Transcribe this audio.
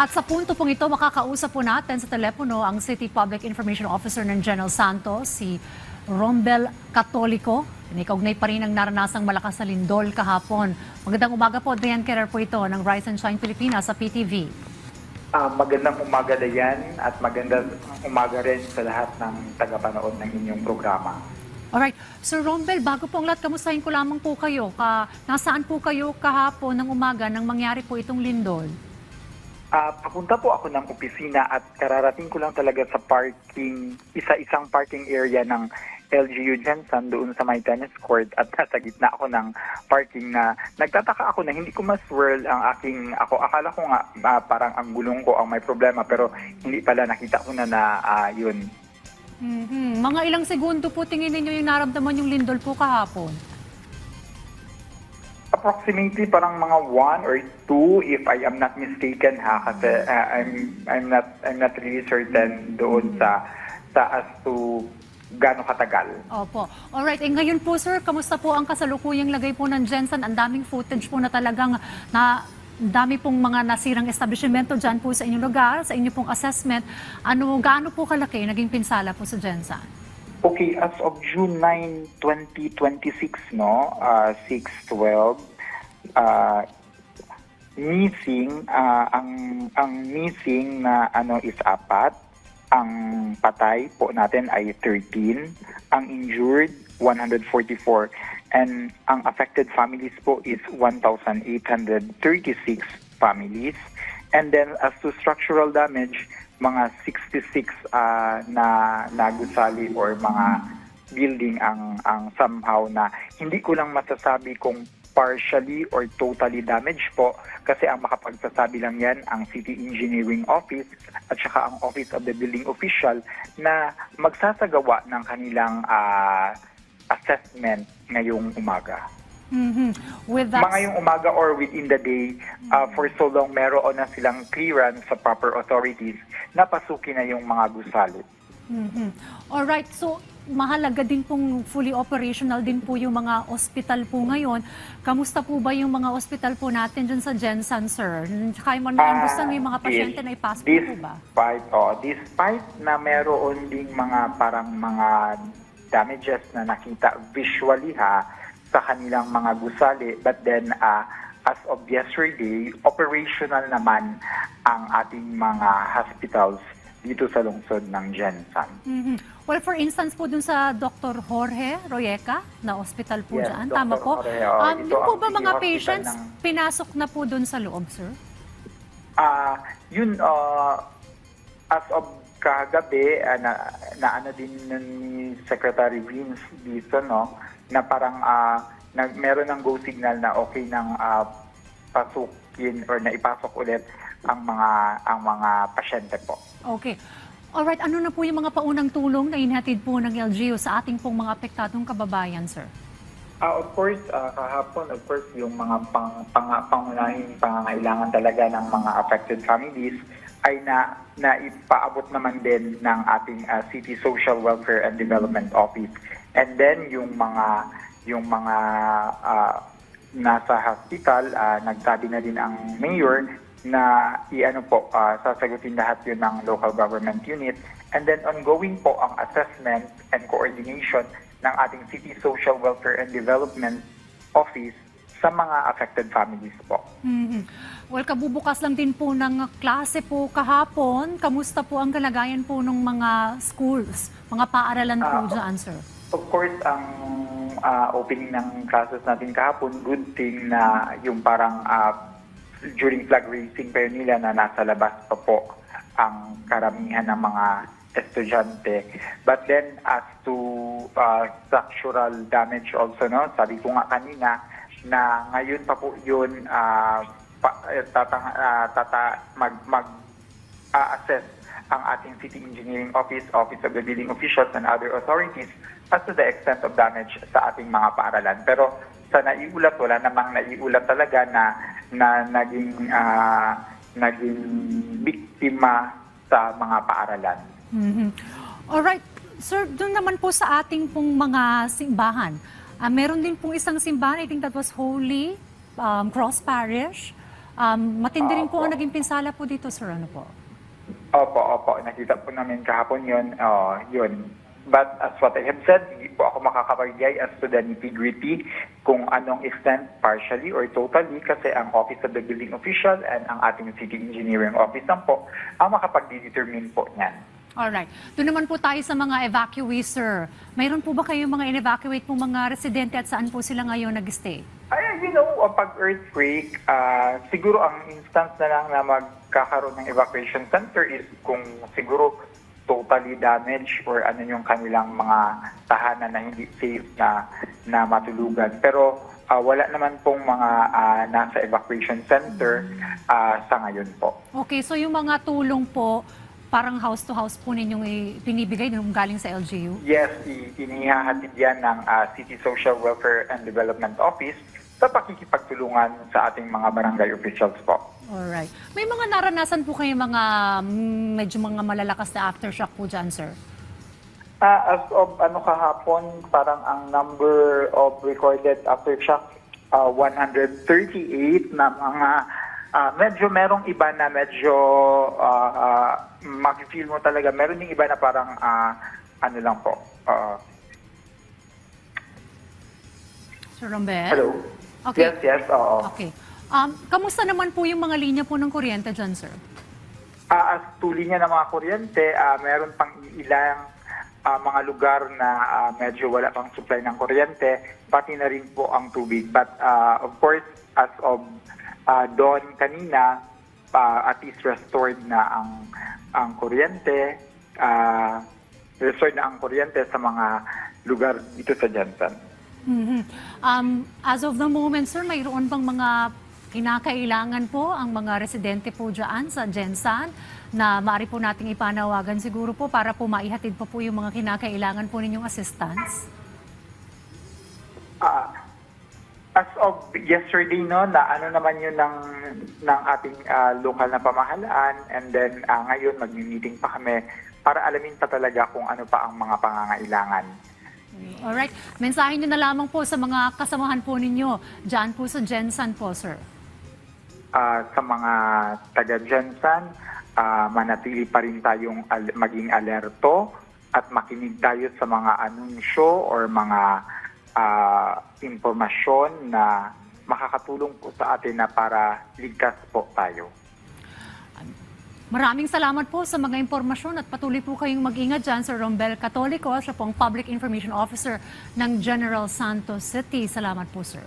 At sa punto pong ito, makakausap po natin sa telepono ang City Public Information Officer ng General Santos, si Rombel Catolico. Inikaugnay pa rin ang naranasang malakas na lindol kahapon. Magandang umaga po, Diane Kerrer po ito ng Rise and Shine Pilipinas sa PTV. Magandang umaga Dayan at magandang umaga rin sa lahat ng tagapanood ng inyong programa. Alright, Sir Rombel, bago po ang lahat, kamustahin ko lamang po kayo. Nasaan po kayo kahapon ng umaga nang mangyari po itong lindol? Papunta po ako ng opisina at kararating ko lang talaga sa parking, isang parking area ng LGU Jensen doon sa may tennis court at nasa gitna ako ng parking na nagtataka ako na hindi ko ma-swirl ang aking, akala ko nga parang ang gulong ko ang may problema pero hindi pala, nakita ko na yun. Mga ilang segundo po tingin ninyo yung naramdaman yung lindol po kahapon? Approximately parang mga 1 or 2 if I am not mistaken kasi I'm not really certain doon sa as to gaano katagal. Opo. Alright, ngayon po sir, kamusta po ang kasalukuyang lagay po ng Jensen? Ang daming footage po na talagang dami pong mga nasirang establishmento dyan po sa inyong lugar, sa inyong pong assessment. Gaano po kalaki naging pinsala po sa Jensen? Okay, as of June 9, 2026, 6/12, missing, ang missing na is 4, ang patay po natin ay 13, ang injured 144, and ang affected families po is 1,836 families. And then as to structural damage, mga 66 na nagusali or mga building ang somehow na hindi ko lang masasabi kung partially or totally damaged po kasi ang makapagsasabi lang yan ang City Engineering Office at saka ang Office of the Building Official na magsasagawa ng kanilang assessment ngayong umaga. With that... Ngayong umaga or within the day, for so long meron na silang clearance sa proper authorities na pasukin na yung mga gusali. Alright, so mahalaga din pong fully operational din po yung mga ospital po ngayon. Kamusta po ba yung mga ospital po natin dyan sa Jensen, sir? Kaya mo na gusto yung mga pasyente na ipasok po ba? Despite na meron ding mga parang mga damages na nakita visually sa kanilang mga gusali, but then as of yesterday, operational naman ang ating mga hospitals dito sa lungsod ng Jensen. Well, for instance po dun sa Dr. Jorge Royeca na hospital po dyan, Dr. tama po? Jorge, Yung po ba mga hospital patients pinasok na po dun sa loob, sir? As of kagabi, na ano din ni Secretary Vince dito, na parang meron ng go signal na okay nang pasukin or na ipasok ulit ang mga pasyente po. Okay. Alright, ano na po yung mga paunang tulong na inihatid po ng LGU sa ating pong mga apektadong kababayan, sir? Of course, kahapon, yung mga pangunahing pangangailangan talaga ng mga affected families ay naipaabot naman din ng ating City Social Welfare and Development Office. And then yung mga nasa hospital, nagsabi na din ang mayor na sasagutin lahat yun ng local government unit. And then ongoing po ang assessment and coordination ng ating City Social Welfare and Development Office sa mga affected families po. Well, kabubukas lang din po ng klase po kahapon. Kamusta po ang kalagayan po ng mga schools, mga paaralan po dyan, sir? Of course, ang opening ng classes natin kahapon, good thing na yung parang during flag raising pa nila na nasa labas pa po ang karamihan ng mga estudyante. But then as to structural damage also, sabi ko nga kanina na ngayon pa po yun mag-assess ang ating City Engineering Office, Office of the Building Officials and other authorities as to the extent of damage sa ating mga paaralan. Pero sa naiulat, wala namang naiulat talaga na naging biktima sa mga paaralan. Alright, sir, doon naman po sa ating pong mga simbahan, meron din pong isang simbahan, I think that was Holy Cross Parish, Matindi rin po Opo. ang naging pinsala po dito, sir. Ano po? Opo. Nakita po namin kahapon yun. Yun. But as what I have said, hindi po ako makakapagbigay as to the nitty-gritty kung anong extent, partially or totally, kasi ang Office of the Building Official and ang ating City Engineering Office lang po ang makapag-determine po niyan. Alright. Doon naman po tayo sa mga evacuees, sir. Mayroon po ba kayong mga in-evacuate po mga residente at saan po sila ngayon nag-stay? Pag earthquake, siguro ang instance na lang na magkakaroon ng evacuation center is kung siguro totally damaged or ano yung kanilang mga tahanan na hindi safe na matulugan. Pero wala naman pong mga nasa evacuation center sa ngayon po. Okay, so yung mga tulong po, parang house-to-house po ninyong pinibigay nung galing sa LGU? Yes, inihahatid yan ng City Social Welfare and Development Office sa pakikipagtulungan sa ating mga barangay officials po. Alright. May mga naranasan po kayo mga medyo mga malalakas na aftershock po dyan, sir? As of kahapon, parang ang number of recorded aftershock, 138 na mga, medyo merong iba na medyo makifeel mo talaga. Meron yung iba na parang ano lang po. Sir Rombel? Hello? Okay. Yes, oo. Okay. Kamusta naman po yung mga linya po ng kuryente dyan, sir? As tuloy niya ng mga kuryente, meron pang ilang mga lugar na medyo wala pang supply ng kuryente, pati na rin po ang tubig. But of course, as of dawn kanina, at least restored na ang kuryente, sa mga lugar dito sa Jensen. Mhm. As of the moment, sir, mayroon bang mga kinakailangan po ang mga residente po dyan sa Jensan na maaari po nating ipanawagan siguro po para po maihatid po yung mga kinakailangan po ninyong assistance? As of yesterday, no, na ano naman yun ng ating lokal na pamahalaan, and then ngayon magmi-meeting pa kami para alamin pa talaga kung ano pa ang mga pangangailangan. Alright. Mensahe nyo na lamang po sa mga kasamahan po ninyo dyan po sa Jensan po, sir. Sa mga taga-Jensan, manatili pa rin tayong maging alerto at makinig tayo sa mga anunsyo or mga impormasyon na makakatulong po sa atin na para ligtas po tayo. Maraming salamat po sa mga impormasyon at patuloy po kayong mag-ingat dyan, Sir Rombel Catolico. Siya pong Public Information Officer ng General Santos City. Salamat po, sir.